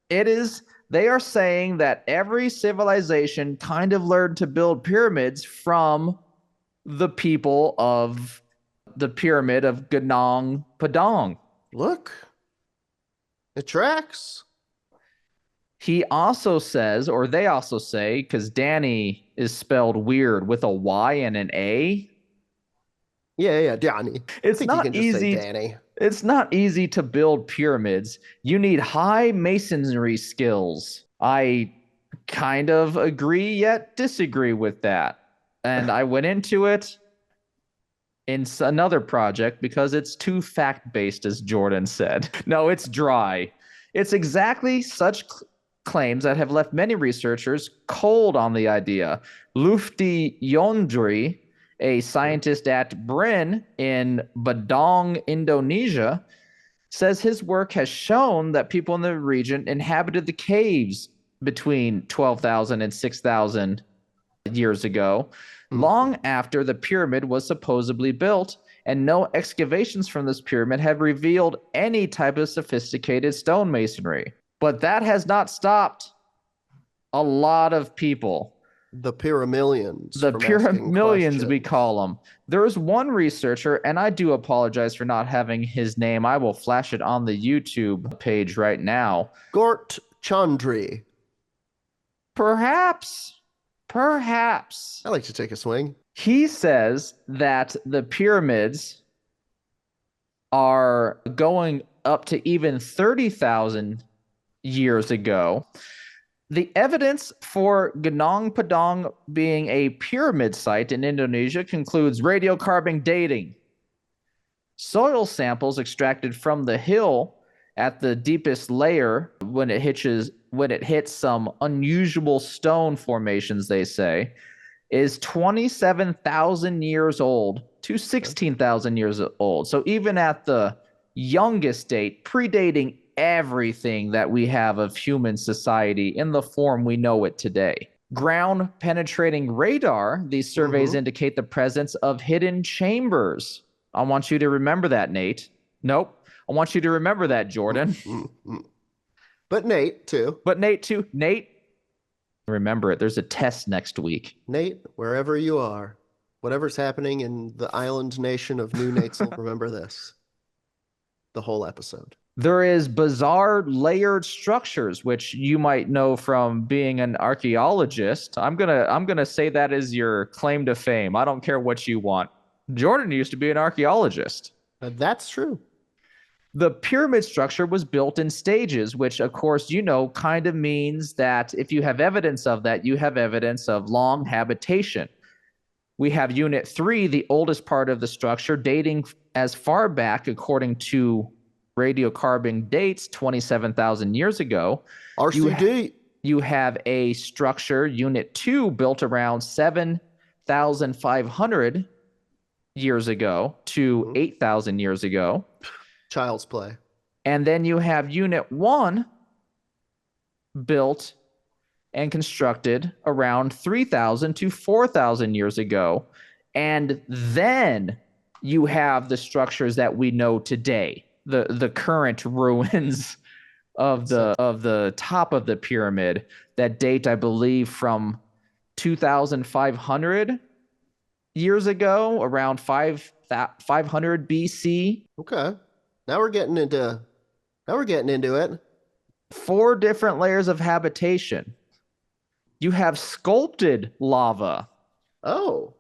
B: It is. They are saying that every civilization kind of learned to build pyramids from the people of the pyramid of Gunung Padang.
A: Look, it tracks.
B: He also says, or they also say, because Danny is spelled weird with a Y and an A.
A: Yeah, Danny.
B: It's not easy.
A: Danny.
B: It's not easy to build pyramids. You need high masonry skills. I kind of agree yet disagree with that. And I went into it in another project because it's too fact-based, as Jordan said. No, it's dry. It's exactly such claims that have left many researchers cold on the idea. Lufti Yondri, a scientist at BRIN in Badong, Indonesia, says his work has shown that people in the region inhabited the caves between 12,000 and 6,000 years ago, long after the pyramid was supposedly built, and no excavations from this pyramid have revealed any type of sophisticated stonemasonry. But that has not stopped a lot of people.
A: The Pyramillions.
B: The Pyramillions, we call them. There's one researcher, and I do apologize for not having his name. I will flash it on the YouTube page right now.
A: Gort Chandri.
B: Perhaps.
A: I like to take a swing.
B: He says that the pyramids are going up to even 30,000 years ago. The evidence for Gunung Padang being a pyramid site in Indonesia concludes radiocarbon dating. Soil samples extracted from the hill at the deepest layer when it hits some unusual stone formations, they say, is 27,000 years old to 16,000 years old. So even at the youngest date, predating everything that we have of human society in the form we know it today. Ground penetrating radar, these surveys indicate the presence of hidden chambers. I want you to remember that, Nate. Nope. I want you to remember that, Jordan.
A: But Nate, too.
B: Nate, remember it. There's a test next week.
A: Nate, wherever you are, whatever's happening in the island nation of New Natesville, remember this. The whole episode.
B: There is bizarre layered structures, which you might know from being an archaeologist. I'm gonna say that is your claim to fame. I don't care what you want. Jordan used to be an archaeologist.
A: That's true.
B: The pyramid structure was built in stages, which, of course, kind of means that if you have evidence of that, you have evidence of long habitation. We have Unit 3, the oldest part of the structure, dating as far back, according to radiocarbon dates, 27,000 years ago.
A: RCD.
B: You have a structure, Unit 2, built around 7,500 years ago to 8,000 years ago.
A: Child's play.
B: And then you have Unit 1 built and constructed around 3,000 to 4,000 years ago. And then you have the structures that we know today, the current ruins of the top of the pyramid that date, I believe, from 2,500 years ago, around 500 BC.
A: Okay. Now we're getting into it.
B: 4 different layers of habitation. You have sculpted lava.
A: Oh.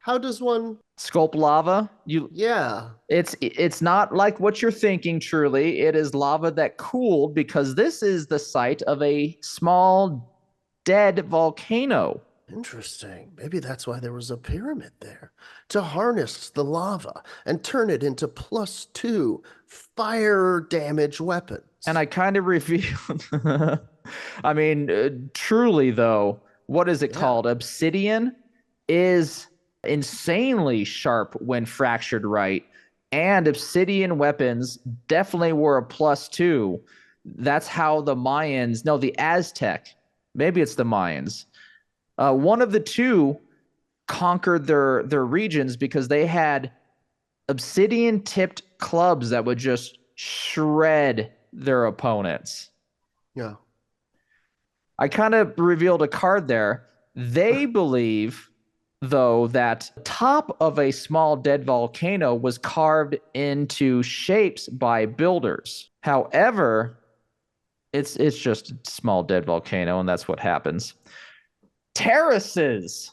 B: How
A: does one
B: sculpt lava?
A: Yeah.
B: It's not like what you're thinking, truly. It is lava that cooled because this is the site of a small dead volcano.
A: Interesting. Maybe that's why there was a pyramid there. To harness the lava and turn it into +2 fire damage weapons.
B: And I kind of revealed... I mean, truly, though, what is it called? Obsidian is insanely sharp when fractured right. And obsidian weapons definitely were a +2. That's how the Aztec, maybe it's the Mayans. One of the two conquered their regions because they had obsidian-tipped clubs that would just shred their opponents.
A: Yeah.
B: I kind of revealed a card there. They believe, though, that the top of a small dead volcano was carved into shapes by builders. However, it's just a small dead volcano, and that's what happens. Terraces.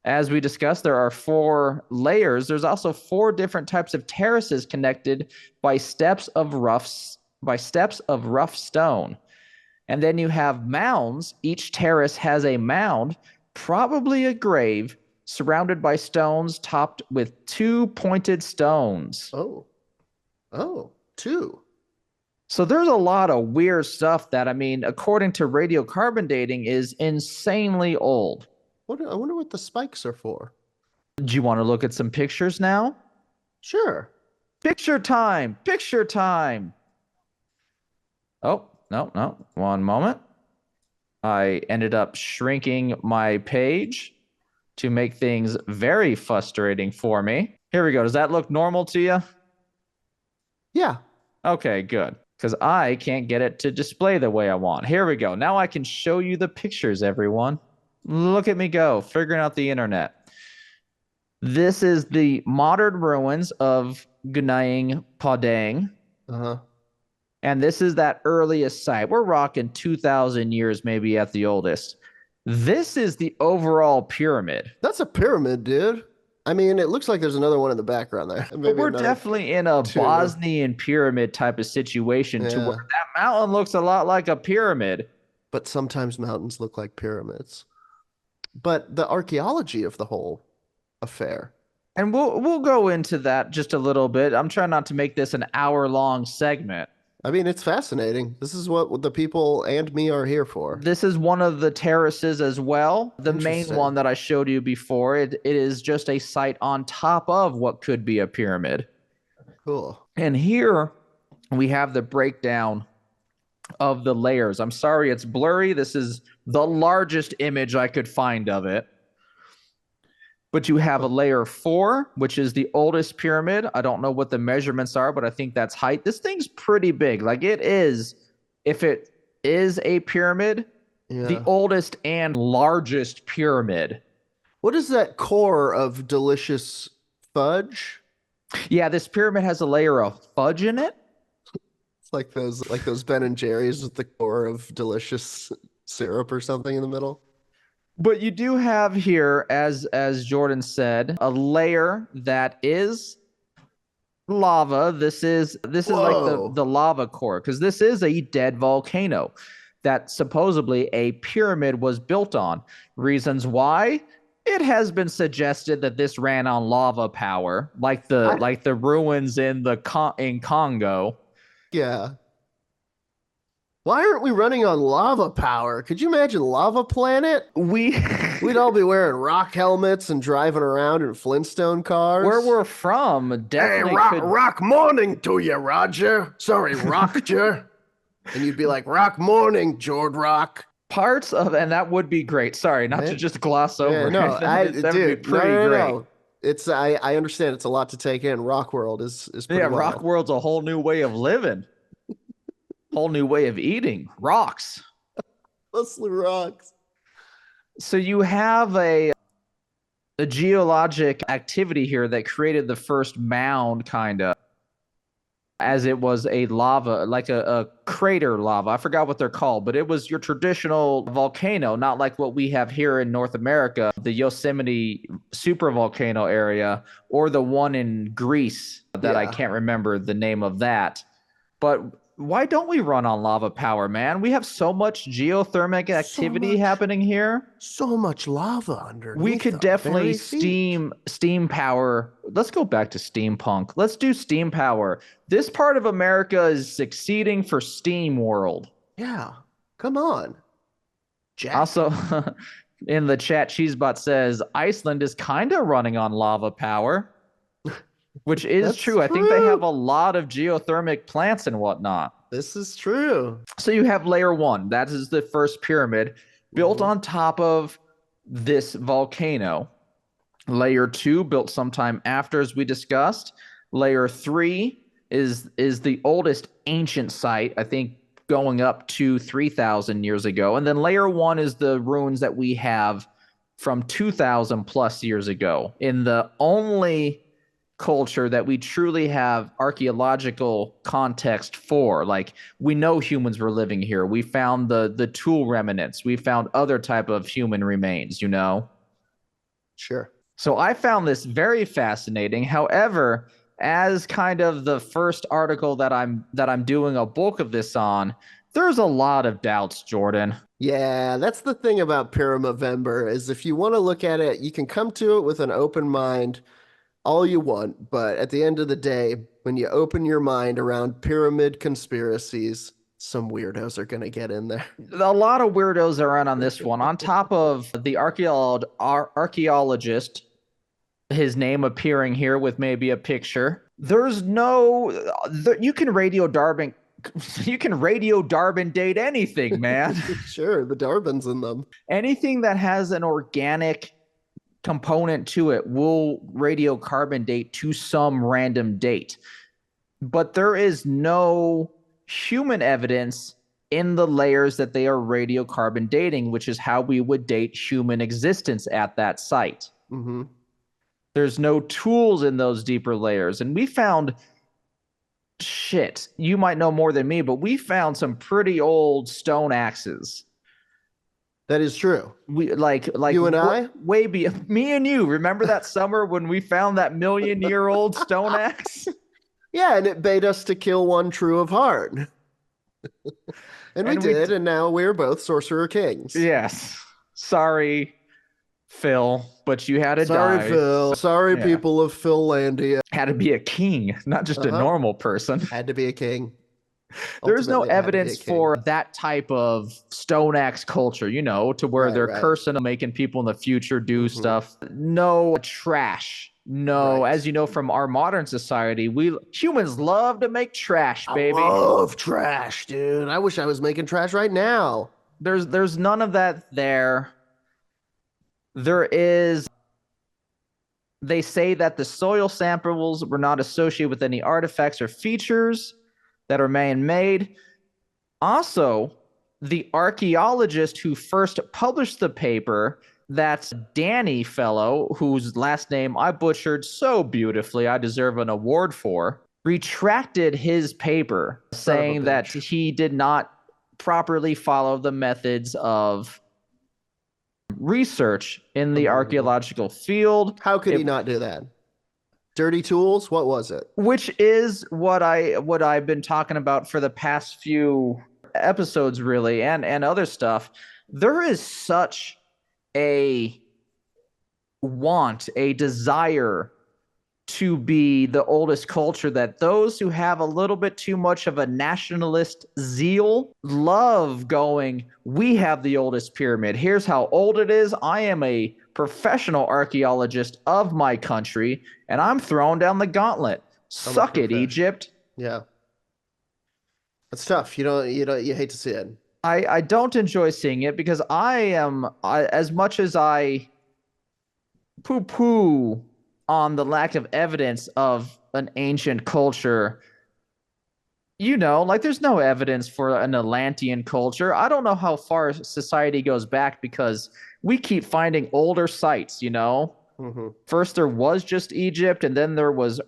B: As we discussed, there are 4 layers. There's also 4 different types of terraces connected by steps of rough stone. And then you have mounds. Each terrace has a mound, probably a grave, surrounded by stones topped with 2 pointed stones.
A: Oh, 2.
B: So there's a lot of weird stuff that, I mean, according to radiocarbon dating, is insanely old.
A: I wonder what the spikes are for.
B: Do you want to look at some pictures now?
A: Sure.
B: Picture time! Picture time! Oh, no, no. One moment. I ended up shrinking my page to make things very frustrating for me. Here we go. Does that look normal to you?
A: Yeah.
B: Okay, good. Because I can't get it to display the way I want. Here we go. Now I can show you the pictures, everyone. Look at me go, figuring out the internet. This is the modern ruins of Gunung Padang.
A: Uh-huh.
B: And this is that earliest site. We're rocking 2,000 years, maybe at the oldest. This is the overall pyramid.
A: That's a pyramid, dude. I mean, it looks like there's another one in the background there.
B: But
A: Maybe
B: we're
A: another
B: definitely in a
A: two.
B: Bosnian pyramid type of situation to where
A: Yeah.
B: that mountain looks a lot like a pyramid.
A: But sometimes mountains look like pyramids. But the archaeology of the whole affair.
B: And we'll go into that just a little bit. I'm trying not to make this an hour-long segment.
A: I mean, it's fascinating. This is what the people and me are here for.
B: This is one of the terraces as well. The main
A: Interesting.
B: one that I showed you before. It is just a site on top of what could be a pyramid.
A: Cool.
B: And here we have the breakdown of the layers. I'm sorry it's blurry. This is the largest image I could find of it. But you have a layer 4, which is the oldest pyramid. I don't know what the measurements are, but I think that's height. This thing's pretty big. Like it is, if it is a pyramid, the
A: Yeah.
B: oldest and largest pyramid.
A: What is that core of delicious fudge?
B: Yeah, this pyramid has a layer of fudge in it.
A: It's like those Ben and Jerry's with the core of delicious syrup or something in the middle.
B: But you do have here, as Jordan said, a layer that is lava. This is like
A: Whoa.
B: the lava core, because this is a dead volcano that supposedly a pyramid was built on. Reasons why? It has been suggested that this ran on lava power, like the ruins in Congo.
A: Yeah. Why aren't we running on lava power? Could you imagine Lava Planet?
B: We
A: We'd all be wearing rock helmets and driving around in Flintstone cars.
B: where we're from
A: Hey,
B: definitely
A: rock,
B: could.
A: rock morning to you, Roger. Sorry, rocked you. And you'd be like, rock morning, Jord Rock.
B: Parts of, and that would be great. Sorry, not to just gloss
A: Yeah,
B: over
A: no,
B: it. That would be
A: dude,
B: pretty
A: no,
B: great.
A: no. It's I understand it's a lot to take in. Rock World is pretty
B: Yeah,
A: wild.
B: rock world's a whole new way of living, whole new way of eating rocks.
A: Mostly rocks.
B: So you have a geologic activity here that created the first mound, kind of, as it was a lava, like a crater lava. I forgot what they're called, but it was your traditional volcano, not like what we have here in North America, the Yosemite supervolcano area, or the one in Greece that I
A: Yeah.
B: can't remember the name of that. But why don't we run on lava power, man? We have so much geothermic activity
A: much.
B: happening here.
A: So much lava underneath.
B: We could
A: our
B: definitely
A: very feet.
B: steam power. Let's go back to steampunk. Let's do steam power. This part of America is succeeding for Steam World.
A: Yeah. Come on. Jack.
B: Also, in the chat, Cheesebot says Iceland is kind of running on lava power, which is
A: That's
B: true. I think they
A: true.
B: have a lot of geothermic plants and whatnot.
A: This is true.
B: So you have layer 1. That is the first pyramid built
A: Mhm.
B: on top of this volcano. Layer 2 built sometime after, as we discussed. Layer 3 is the oldest ancient site, I think going up to 3,000 years ago. And then layer 1 is the ruins that we have from 2,000 plus years ago, in the only culture that we truly have archaeological context for. Like, we know humans were living here. We found the tool remnants. We found other type of human remains, you know?
A: Sure.
B: So I found this very fascinating. However, as kind of the first article that I'm doing a bulk of this on, there's a lot of doubts, Jordan.
A: Yeah, that's the thing about Pyramavember is if you want to look at it, you can come to it with an open mind, all you want, but at the end of the day, when you open your mind around pyramid conspiracies, some weirdos are gonna get in there.
B: A lot of weirdos are on this one. On top of the archaeologist, his name appearing here with maybe a picture. There's no, you can radio Darwin, you can radio Darwin date anything, man.
A: Sure, the Darwin's in them.
B: Anything that has an organic component to it will radiocarbon date to some random date. But there is no human evidence in the layers that they are radiocarbon dating, which is how we would date human existence at that site.
A: Mm-hmm.
B: There's no tools in those deeper layers. And we found shit. You might know more than me, but we found some pretty old stone axes.
A: That is true.
B: We like
A: you and I,
B: way be me and you. Remember that summer when we found that 1,000,000-year-old stone axe?
A: Yeah, and it bade us to kill one true of heart. And we did, and now we're both sorcerer kings.
B: Yes. Sorry, Phil, but you had to die.
A: Sorry, Phil. Sorry, people of Phillandia.
B: Had to be a king, not just a normal person.
A: Had to be a king.
B: There's no evidence for that type of stone axe culture, to where they're cursing and making people in the future do stuff. No trash. No, as you know from our modern society, humans love to make trash, baby.
A: I love trash, dude. I wish I was making trash right now.
B: There's none of that there. There is. They say that the soil samples were not associated with any artifacts or features that are man-made. Also, the archaeologist who first published the paper, that's Danny fellow, whose last name I butchered so beautifully I deserve an award for, retracted his paper, saying that he did not properly follow the methods of research in the archaeological field.
A: How could he not do that? Dirty tools? What was it?
B: Which is what I've been talking about for the past few episodes, really, and other stuff. There is such a desire to be the oldest culture that those who have a little bit too much of a nationalist zeal love going, we have the oldest pyramid. Here's how old it is. I am a professional archaeologist of my country, and I'm throwing down the gauntlet. Suck it, Egypt.
A: Yeah. That's tough. You hate to see it.
B: I don't enjoy seeing it because as much as I poo-poo on the lack of evidence of an ancient culture, there's no evidence for an Atlantean culture. I don't know how far society goes back because we keep finding older sites,
A: Mm-hmm.
B: First there was just Egypt, and then there was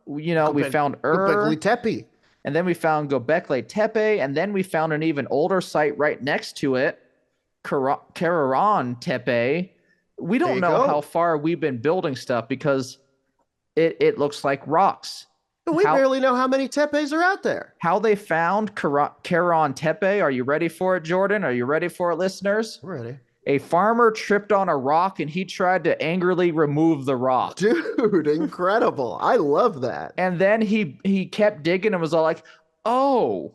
B: we found
A: Göbekli Tepe.
B: And then we found Göbekli Tepe, and then we found an even older site right next to it, Kararan Tepe. We don't know how far we've been building stuff because it looks like rocks.
A: We barely know how many tepes are out there.
B: How they found Kararan Tepe. Are you ready for it, Jordan? Are you ready for it, listeners?
A: I'm ready.
B: A farmer tripped on a rock and he tried to angrily remove the rock.
A: Dude, incredible. I love that.
B: And then he kept digging and was all like, oh,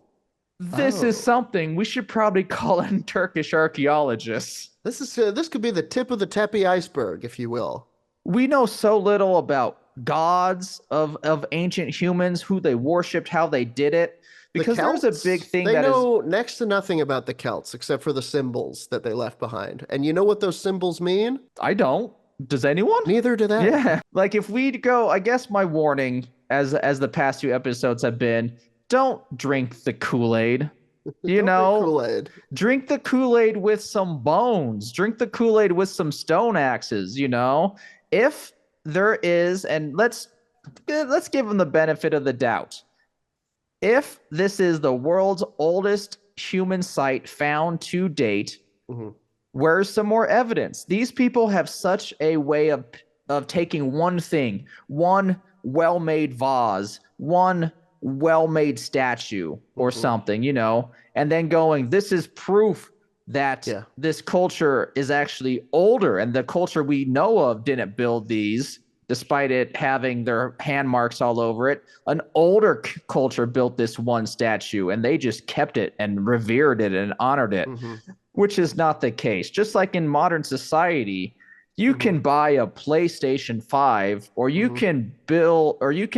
B: this is something. We should probably call in Turkish archaeologists.
A: This could be the tip of the Tepe iceberg, if you will.
B: We know so little about gods of ancient humans, who they worshipped, how they did it. Because there's a big thing
A: they know next to nothing about the Celts except for the symbols that they left behind. And you know what those symbols mean?
B: I don't. Does anyone?
A: Neither do they.
B: Yeah. Like if we go, I guess my warning as the past few episodes have been, don't drink the Kool-Aid.
A: Kool-Aid.
B: Drink the Kool-Aid with some bones. Drink the Kool-Aid with some stone axes, If there is, and let's give them the benefit of the doubt. If this is the world's oldest human site found to date, where's some more evidence? These people have such a way of taking one thing, one well-made vase, one well-made statue or something, and then going, this is proof that this culture is actually older, and the culture we know of didn't build these. despite it having their hand marks all over it. An older culture built this one statue, and they just kept it and revered it and honored it, which is not the case. Just like in modern society, you can buy a PlayStation 5, or you can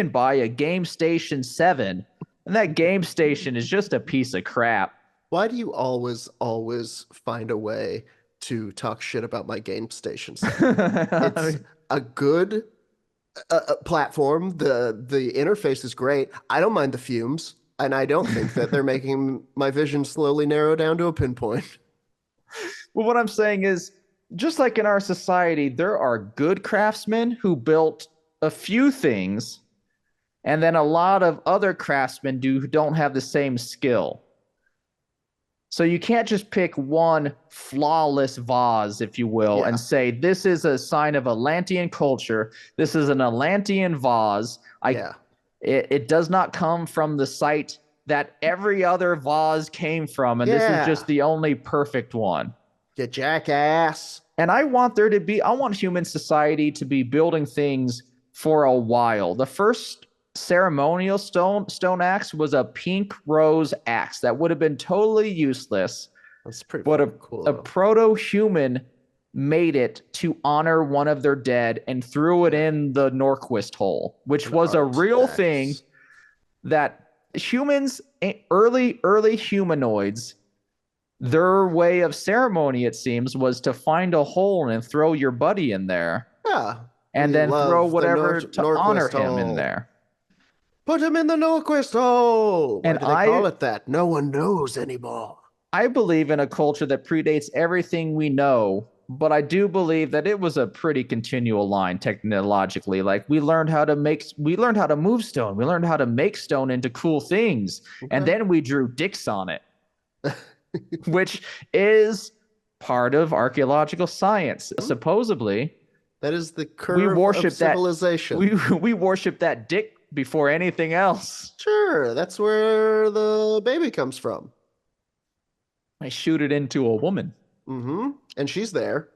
B: buy a Game Station 7, and that Game Station is just a piece of crap.
A: Why do you always find a way to talk shit about my Game Station 7? It's a good platform. The interface is great. I don't mind the fumes, and I don't think that they're making my vision slowly narrow down to a pinpoint.
B: Well, what I'm saying is, just like in our society, there are good craftsmen who built a few things, and then a lot of other craftsmen who don't have the same skill. So you can't just pick one flawless vase, if you will, and say, this is a sign of Atlantean culture. This is an Atlantean vase. It does not come from the site that every other vase came from, and this is just the only perfect one.
A: You jackass.
B: And I want human society to be building things for a while. The first ceremonial stone axe was a pink rose axe that would have been totally useless.
A: That's pretty cool.
B: A proto-human made it to honor one of their dead and threw it in the Norquist hole, which was a real thing that humans, early humanoids, their way of ceremony, it seems, was to find a hole and throw your buddy in there.
A: Yeah.
B: And then throw whatever to honor him in there.
A: Put him in the Norquist hole. Why do they call it that? No one knows anymore.
B: I believe in a culture that predates everything we know, but I do believe that it was a pretty continual line technologically. Like we learned how to move stone. We learned how to make stone into cool things. And then we drew dicks on it, which is part of archaeological science. Supposedly,
A: that is the curve of civilization.
B: We worship that dick before anything else.
A: Sure, that's where the baby comes from.
B: I shoot it into a woman.
A: And she's there,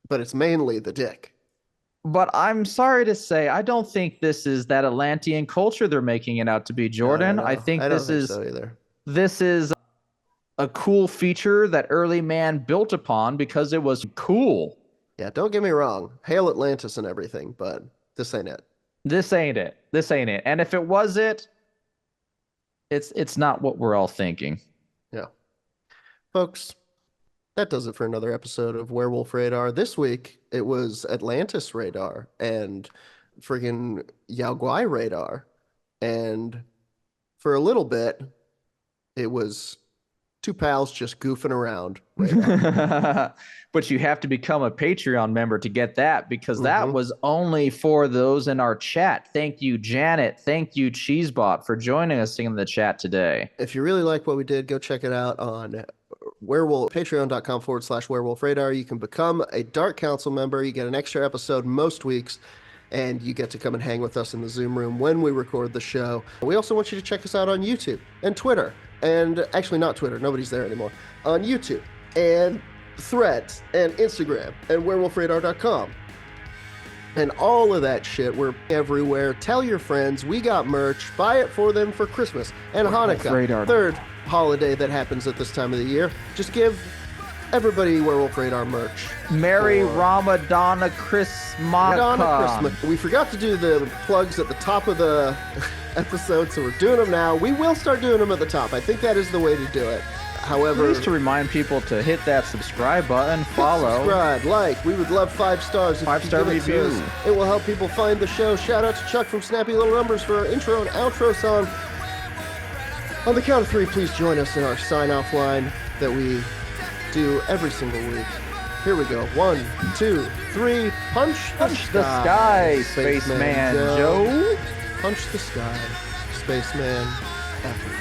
A: but it's mainly the dick.
B: But I'm sorry to say, I don't think this is that Atlantean culture they're making it out to be, Jordan.
A: No.
B: I think
A: this is so either.
B: This is a cool feature that early man built upon because it was cool.
A: Yeah, don't get me wrong. Hail Atlantis and everything, but this ain't it.
B: This ain't it. And if it was it, it's not what we're all thinking.
A: Yeah. Folks, that does it for another episode of Werewolf Radar. This week, it was Atlantis Radar and friggin' Yaoguai Radar. And for a little bit, it was two pals just goofing around.
B: But you have to become a Patreon member to get that, because that was only for those in our chat. Thank you, Janet. Thank you, Cheesebot, for joining us in the chat today.
A: If you really like what we did, go check it out on patreon.com/werewolf radar. You can become a Dark Council member. You get an extra episode most weeks, and you get to come and hang with us in the Zoom room when we record the show. We also want you to check us out on YouTube and Twitter. And actually not Twitter, nobody's there anymore. On YouTube and Threads and Instagram and werewolfradar.com. And all of that shit, we're everywhere. Tell your friends, we got merch. Buy it for them for Christmas and Hanukkah. Third holiday that happens at this time of the year. Just give everybody Werewolf Radar merch.
B: Merry Ramadana Christmas.
A: We forgot to do the plugs at the top of the episode, so we're doing them now. We will start doing them at the top. I think that is the way to do it. However,
B: please to remind people to hit that subscribe button, follow,
A: subscribe, like. We would love 5 stars.
B: 5-star review.
A: It will help people find the show. Shout out to Chuck from Snappy Little Numbers for our intro and outro song. On the count of 3, please join us in our sign-off line that we do every single week. Here we go. 1, 2, 3. Punch the
B: sky, Spaceman Joe.
A: Punch the sky, Spaceman F.